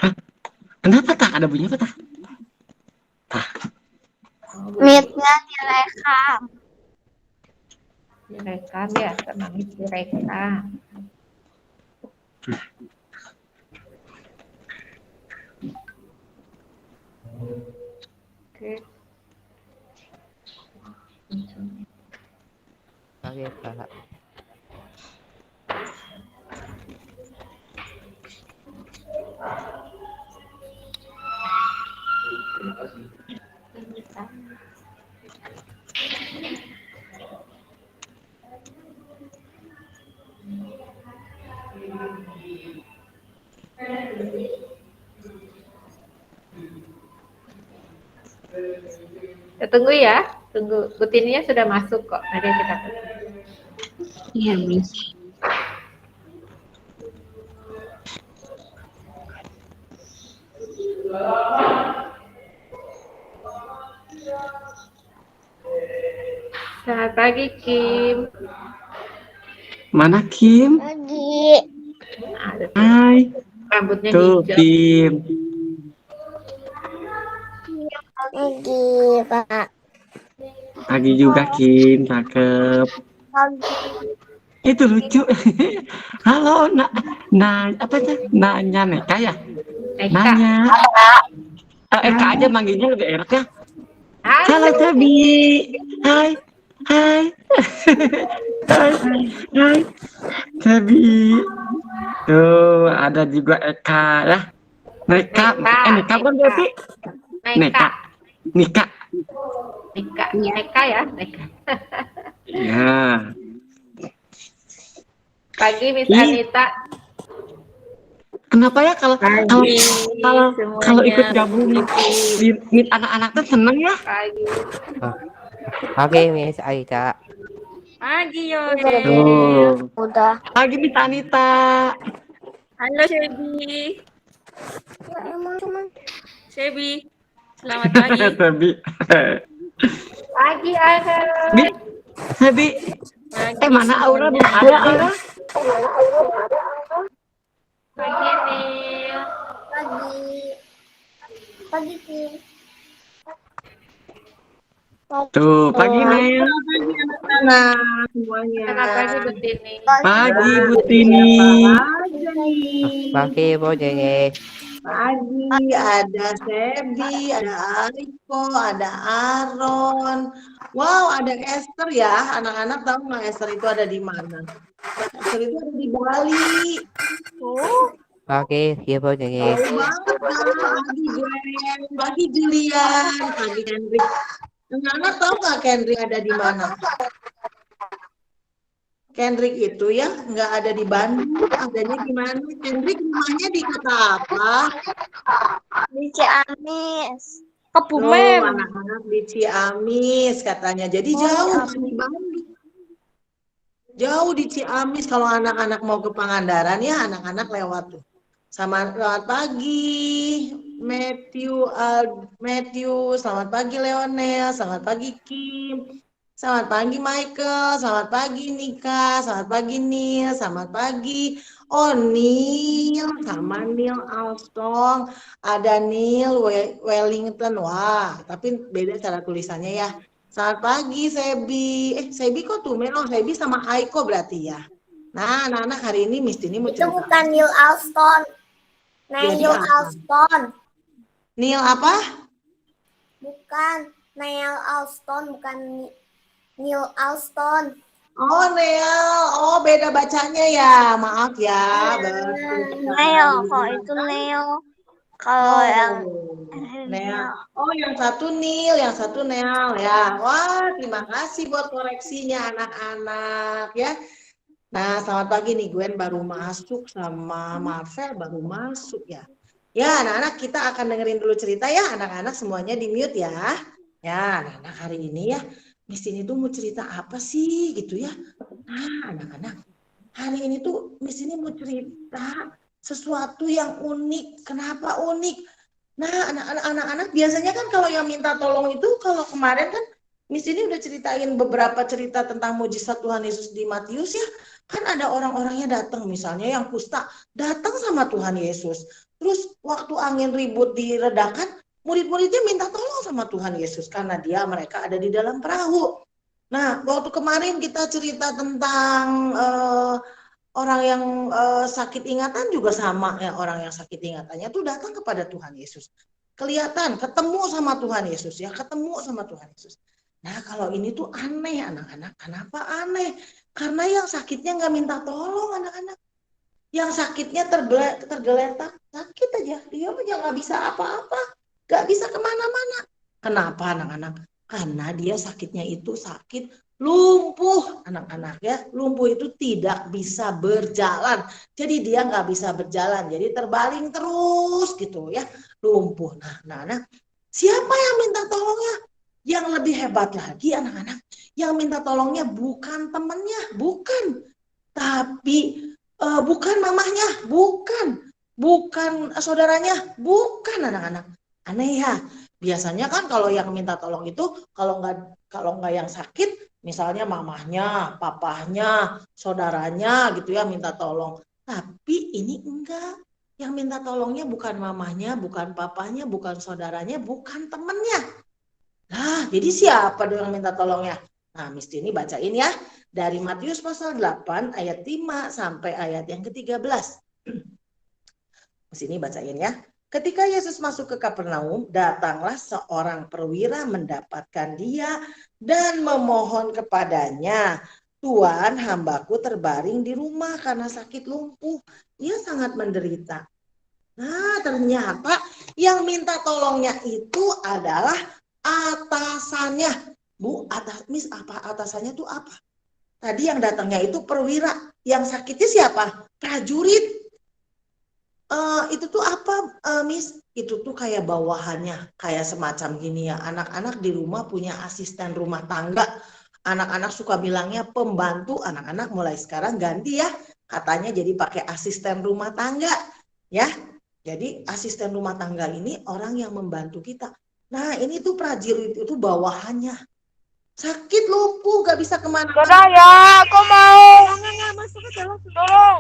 Hah? Kenapa tak ada bunyi apa tak? Meet-nya direkam. Direkam ya, tenang direkam. Oke. Oke, Kak. Ya, tunggu ya, tunggu. Butininya sudah masuk kok. Nanti kita tunggu. Iya, Miss. Selamat pagi, Kim. Mana Kim? Pagi. Ada tuh. Hai. Rambutnya Tuh hijau. Kim. Pagi, Pak. Pagi juga Kim, cakep. Pagi. Itu lucu. Halo, apa tuh? Nanya Neka ya? Eka. Nanya. Eka aja manggilnya lebih enak ya. Halo Halo. Tabi. Hai. Hai. Hai. Hai. Tabi. Tuh, ada juga Eka ya. Neka. Neka bukan berarti? Neka. Nika. Neka. Neka ya, Neka. Ya. Pagi, Miss Ih. Anita. Kenapa ya kalau ikut gabung di meet anak-anak tuh seneng ya? Pagi. Oke, Miss Aita. Pagi Tuh. Yonel. Udah. Pagi Miss Anita. Halo Sebi. Ya, emang cuman. Sebi. Selamat pagi. Tabi. Pagi, Angel. Tabi. Pagi Mana Aura? semuanya. Ada Aura? Pagi, Nil. Pagi. Pagi, Kim. Tuh, pagi Nel. Pagi anak-anak semuanya. Selamat pagi, Butini. Pagi Butini. Aja nih. Pagi, Bojenge. Pagi ada Sebi, ada Aiko, ada Aaron. Wow, ada Esther ya. Anak-anak tahu nggak Esther itu ada di mana? Esther itu ada di Bali. Pagi, Bojenge. Tahu banget kan? Pagi Gwen, pagi Julian, pagi Kendrick. Anak-anak tahu nggak Kendrick ada di mana? Kendrick itu ya nggak ada di Bandung, adanya di mana? Kendrick rumahnya di kota apa? Di Ciamis. Tuh, Kebumen. anak-anak di Ciamis katanya. Jadi jauh bukan di Bandung. Jauh di Ciamis kalau anak-anak mau ke Pangandaran ya anak-anak lewat tuh. Sama selamat pagi Matthew, selamat pagi Leonel, selamat pagi Kim. Selamat pagi Michael, selamat pagi Nika, selamat pagi Neil, selamat pagi Neil sama Neil Armstrong, ada Neil Wellington, wah tapi beda cara tulisannya ya. Selamat pagi Sebi, Sebi kok tumben, Sebi sama Aiko berarti ya. Nah anak-anak hari ini Miss Tini mau Itu cerita. bukan Neil Armstrong. Jadi Neil apa? Armstrong. Neil apa? Bukan Neil Armstrong, bukan Neil Armstrong. Oh Neil, oh beda bacanya ya, maaf ya. Betul Neil, sekali. kok itu Neil. Kalau yang Neil. Oh yang satu Neil, yang satu Neil ya. Wah terima kasih buat koreksinya anak-anak ya. Nah selamat pagi nih Gwen baru masuk sama Marvel baru masuk ya. Ya anak-anak kita akan dengerin dulu cerita ya anak-anak semuanya di mute ya. Ya anak-anak hari ini ya. Miss ini tuh mau cerita apa sih gitu ya. Nah anak-anak hari ini tuh Miss ini mau cerita sesuatu yang unik. Kenapa unik? Nah anak-anak biasanya kan kalau yang minta tolong itu kalau kemarin kan Miss ini udah ceritain beberapa cerita tentang mujizat Tuhan Yesus di Matius ya. Kan ada orang-orangnya datang, misalnya yang kusta, datang sama Tuhan Yesus. Terus waktu angin ribut diredakan, murid-muridnya minta tolong sama Tuhan Yesus karena mereka ada di dalam perahu. Nah, waktu kemarin kita cerita tentang orang yang sakit ingatan juga sama ya, orang yang sakit ingatannya tuh datang kepada Tuhan Yesus. Kelihatan, ketemu sama Tuhan Yesus ya, ketemu sama Tuhan Yesus. Nah, kalau ini tuh aneh anak-anak. Kenapa aneh? Karena yang sakitnya nggak minta tolong anak-anak. Yang sakitnya tergeletak, sakit aja. Dia aja nggak bisa apa-apa, nggak bisa kemana-mana. Kenapa anak-anak? Karena dia sakitnya itu sakit lumpuh anak-anak ya. Lumpuh itu tidak bisa berjalan. Jadi dia nggak bisa berjalan. Jadi terbaring terus gitu ya. Lumpuh. Nah, siapa yang minta tolongnya? Yang lebih hebat lagi anak-anak, yang minta tolongnya bukan temannya, bukan. Tapi bukan mamahnya, bukan saudaranya, bukan anak-anak. Aneh ya. Biasanya kan kalau yang minta tolong itu kalau nggak yang sakit, misalnya mamahnya, papahnya, saudaranya gitu ya minta tolong. Tapi ini enggak. Yang minta tolongnya bukan mamahnya, bukan papahnya, bukan saudaranya, bukan temannya. Nah, jadi siapa dong yang minta tolongnya? Nah, Miss Tini bacain ya. Dari Matius pasal 8 ayat 5 sampai ayat yang ke-13. Miss Tini bacain ya. Ketika Yesus masuk ke Kapernaum, datanglah seorang perwira mendapatkan dia dan memohon kepadanya. Tuan, hambaku terbaring di rumah karena sakit lumpuh. Dia sangat menderita. Nah, ternyata yang minta tolongnya itu adalah atasannya. Bu, Miss, apa atasannya itu apa? Tadi yang datangnya itu perwira, yang sakitnya siapa? Prajurit. Itu tuh apa, Miss? Itu tuh kayak bawahannya, kayak semacam gini ya. Anak-anak di rumah punya asisten rumah tangga. Anak-anak suka bilangnya pembantu. Anak-anak mulai sekarang ganti ya, katanya jadi pakai asisten rumah tangga, ya. Jadi asisten rumah tangga ini orang yang membantu kita. Nah, ini tuh prajurit itu bawahannya. Sakit lumpuh, gak bisa kemana-mana. Dadah ya, aku mau. Jangan masuk ke dalam, tolong.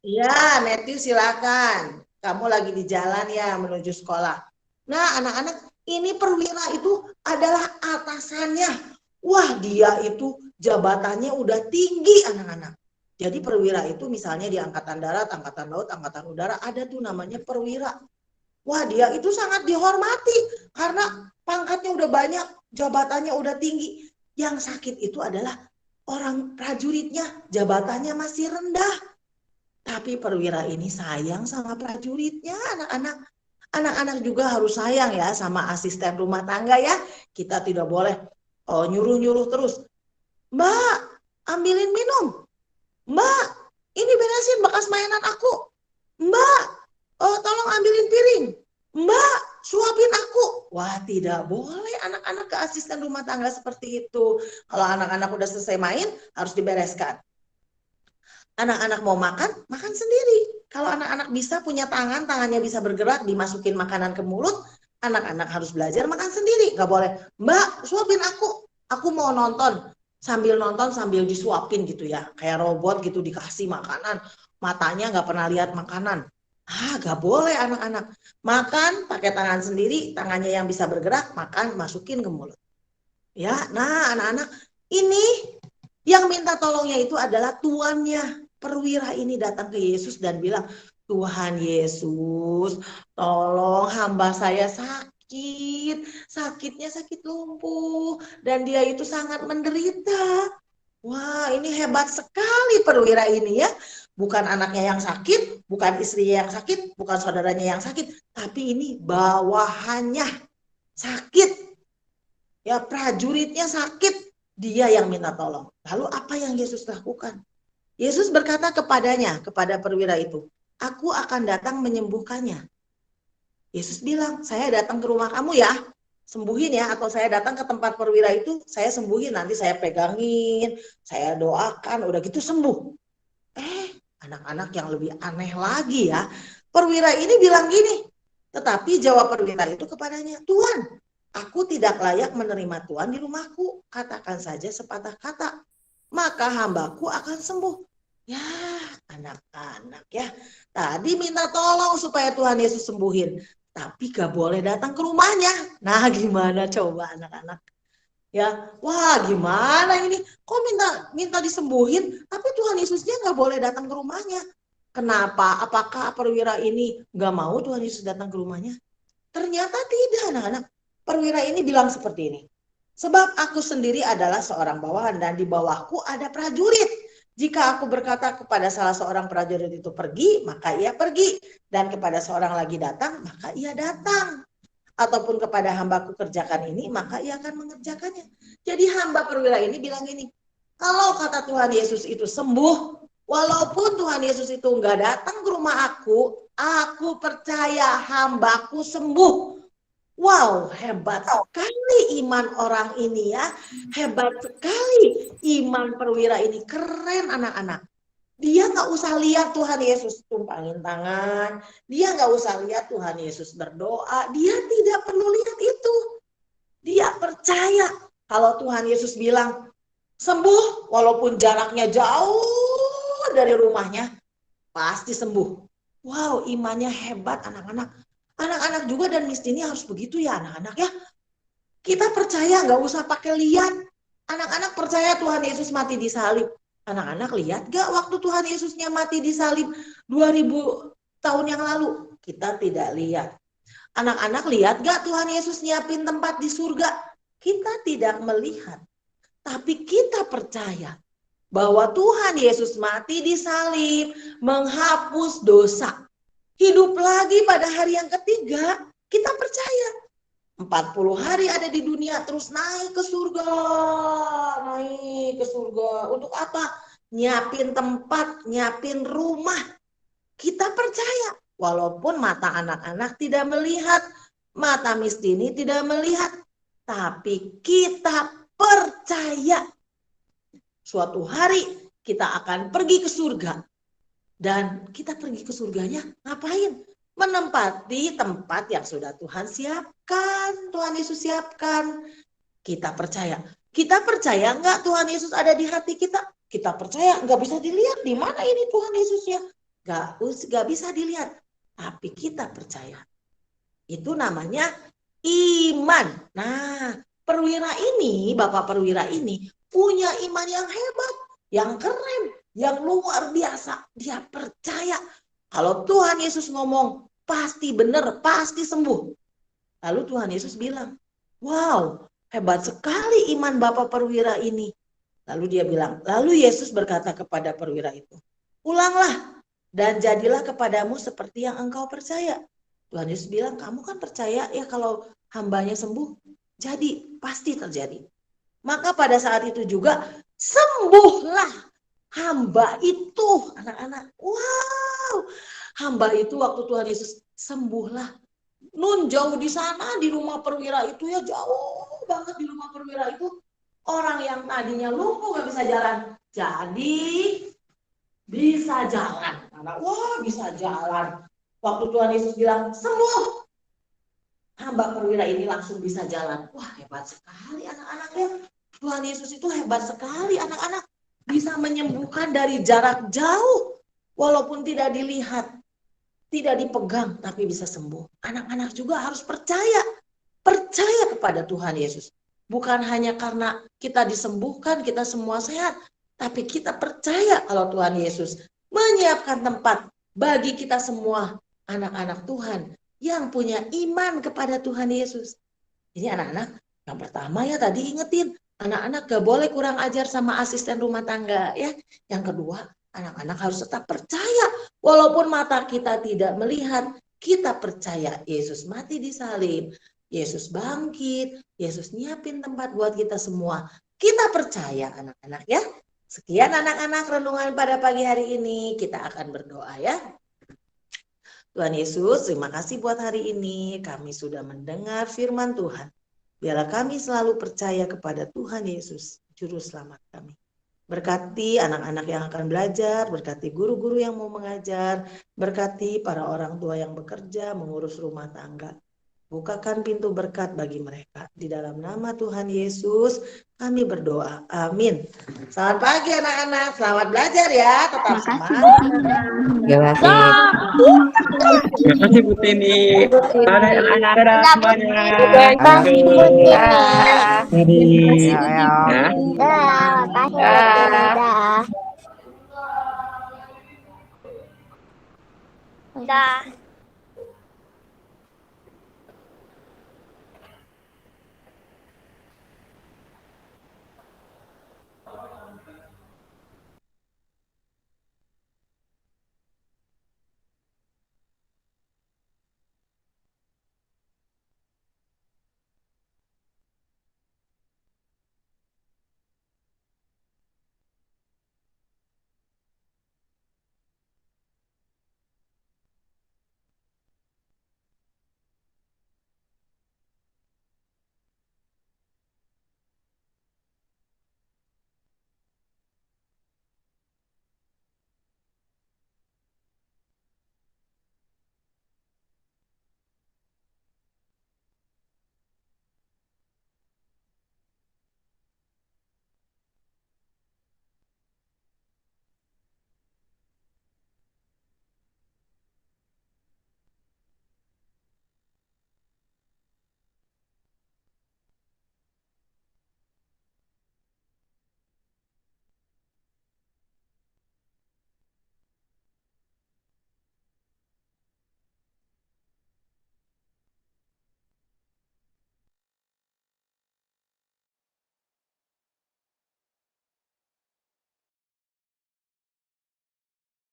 Iya, Matthew silakan. Kamu lagi di jalan ya menuju sekolah. Nah, anak-anak, ini perwira itu adalah atasannya. Wah, dia itu jabatannya udah tinggi anak-anak. Jadi perwira itu misalnya di Angkatan Darat, Angkatan Laut, Angkatan Udara ada tuh namanya perwira. Wah, dia itu sangat dihormati karena pangkatnya udah banyak, jabatannya udah tinggi. Yang sakit itu adalah orang prajuritnya, jabatannya masih rendah. Tapi perwira ini sayang sama prajuritnya, anak-anak. Anak-anak juga harus sayang ya sama asisten rumah tangga ya. Kita tidak boleh nyuruh-nyuruh terus. Mbak, ambilin minum. Mbak, ini beresin bekas mainan aku. Mbak, tolong ambilin piring. Mbak, suapin aku. Wah, tidak boleh anak-anak ke asisten rumah tangga seperti itu. Kalau anak-anak udah selesai main, harus dibereskan. Anak-anak mau makan, makan sendiri. Kalau anak-anak bisa punya tangan, tangannya bisa bergerak, dimasukin makanan ke mulut, anak-anak harus belajar makan sendiri. Gak boleh, Mbak, suapin aku mau nonton. Sambil nonton, sambil disuapin gitu ya. Kayak robot gitu, dikasih makanan. Matanya gak pernah lihat makanan. Gak boleh anak-anak. Makan pakai tangan sendiri, tangannya yang bisa bergerak, makan, masukin ke mulut. Ya, nah anak-anak, ini yang minta tolongnya itu adalah tuannya. Perwira ini datang ke Yesus dan bilang, Tuhan Yesus, tolong hamba saya sakit. Sakitnya sakit lumpuh. Dan dia itu sangat menderita. Wah, ini hebat sekali perwira ini ya. Bukan anaknya yang sakit, bukan istrinya yang sakit, bukan saudaranya yang sakit. Tapi ini bawahannya sakit. Ya, prajuritnya sakit. Dia yang minta tolong. Lalu apa yang Yesus lakukan? Yesus berkata kepadanya, kepada perwira itu, aku akan datang menyembuhkannya. Yesus bilang, saya datang ke rumah kamu ya, sembuhin ya, atau saya datang ke tempat perwira itu, saya sembuhin, nanti saya pegangin, saya doakan, udah gitu sembuh. Anak-anak yang lebih aneh lagi ya, perwira ini bilang gini, tetapi jawab perwira itu kepadanya, Tuhan, aku tidak layak menerima Tuhan di rumahku, katakan saja sepatah kata, maka hambaku akan sembuh. Ya, anak-anak ya. Tadi minta tolong supaya Tuhan Yesus sembuhin. Tapi gak boleh datang ke rumahnya. Nah, gimana coba anak-anak? Ya, wah gimana ini? Kok minta disembuhin, tapi Tuhan Yesusnya nggak boleh datang ke rumahnya. Kenapa? Apakah perwira ini nggak mau Tuhan Yesus datang ke rumahnya? Ternyata tidak, anak-anak. Perwira ini bilang seperti ini. Sebab aku sendiri adalah seorang bawahan dan di bawahku ada prajurit. Jika aku berkata kepada salah seorang prajurit itu pergi, maka ia pergi. Dan kepada seorang lagi datang, maka ia datang. Ataupun kepada hambaku kerjakan ini, maka ia akan mengerjakannya. Jadi hamba perwira ini bilang ini, kalau kata Tuhan Yesus itu sembuh, walaupun Tuhan Yesus itu nggak datang ke rumah aku percaya hambaku sembuh. Wow, hebat sekali iman orang ini ya. Hebat sekali iman perwira ini. Keren anak-anak. Dia nggak usah lihat Tuhan Yesus tumpangin tangan. Dia nggak usah lihat Tuhan Yesus berdoa. Dia tidak perlu lihat itu. Dia percaya kalau Tuhan Yesus bilang sembuh walaupun jaraknya jauh dari rumahnya, pasti sembuh. Wow, imannya hebat anak-anak. Anak-anak juga dan Miss Dini harus begitu ya anak-anak ya. Kita percaya nggak usah pakai lihat. Anak-anak percaya Tuhan Yesus mati di salib. Anak-anak lihat gak waktu Tuhan Yesusnya mati di salib 2000 tahun yang lalu? Kita tidak lihat. Anak-anak lihat gak Tuhan Yesus nyiapin tempat di surga? Kita tidak melihat. Tapi kita percaya bahwa Tuhan Yesus mati di salib, menghapus dosa. Hidup lagi pada hari yang ketiga, kita percaya. 40 hari ada di dunia, terus naik ke surga. Naik ke surga. Untuk apa? Nyiapin tempat, nyiapin rumah. Kita percaya. Walaupun mata anak-anak tidak melihat, mata Miss Dini tidak melihat. Tapi kita percaya. Suatu hari kita akan pergi ke surga. Dan kita pergi ke surganya ngapain? Menempati tempat yang sudah Tuhan siapkan, Tuhan Yesus siapkan. Kita percaya. Kita percaya nggak Tuhan Yesus ada di hati kita? Kita percaya, nggak bisa dilihat di mana ini Tuhan Yesusnya. Nggak bisa dilihat. Tapi kita percaya. Itu namanya iman. Nah, perwira ini, Bapak perwira ini punya iman yang hebat, yang keren, yang luar biasa. Dia percaya kalau Tuhan Yesus ngomong, pasti benar, pasti sembuh. Lalu Tuhan Yesus bilang, wow, hebat sekali iman Bapak perwira ini. Lalu dia bilang, lalu Yesus berkata kepada perwira itu, pulanglah dan jadilah kepadamu seperti yang engkau percaya. Tuhan Yesus bilang, kamu kan percaya ya kalau hambanya sembuh? Jadi, pasti terjadi. Maka pada saat itu juga, sembuhlah hamba itu, anak-anak. Wow, hamba itu waktu Tuhan Yesus sembuhlah. Nun jauh di sana di rumah perwira itu ya, jauh banget di rumah perwira itu. Orang yang tadinya lumpuh gak bisa jalan, jadi bisa jalan. Wah, bisa jalan. Waktu Tuhan Yesus bilang sembuh, hamba perwira ini langsung bisa jalan. Wah, hebat sekali anak-anak ya. Tuhan Yesus itu hebat sekali anak-anak. Bisa menyembuhkan dari jarak jauh, walaupun tidak dilihat, tidak dipegang, tapi bisa sembuh. Anak-anak juga harus percaya kepada Tuhan Yesus. Bukan hanya karena kita disembuhkan, kita semua sehat, tapi kita percaya kalau Tuhan Yesus menyiapkan tempat bagi kita semua anak-anak Tuhan yang punya iman kepada Tuhan Yesus. Jadi anak-anak, yang pertama ya tadi ingetin, anak-anak gak boleh kurang ajar sama asisten rumah tangga ya. Yang kedua, anak-anak harus tetap percaya walaupun mata kita tidak melihat, kita percaya Yesus mati di salib, Yesus bangkit, Yesus nyiapin tempat buat kita semua. Kita percaya anak-anak ya. Sekian anak-anak renungan pada pagi hari ini, kita akan berdoa ya. Tuhan Yesus, terima kasih buat hari ini. Kami sudah mendengar firman Tuhan. Biarlah kami selalu percaya kepada Tuhan Yesus, Juru Selamat kami. Berkati anak-anak yang akan belajar, berkati guru-guru yang mau mengajar, berkati para orang tua yang bekerja, mengurus rumah tangga. Bukakan pintu berkat bagi mereka. Di dalam nama Tuhan Yesus kami berdoa. Amin. Selamat pagi anak-anak. Selamat belajar ya. Tetap semangat. Terima kasih. Terima kasih Bu Tini. Ada anak-anak semuanya. Kasih Bu Tini. Jadi, Ya, ya. ya. Kasih Bu Tini. Dah.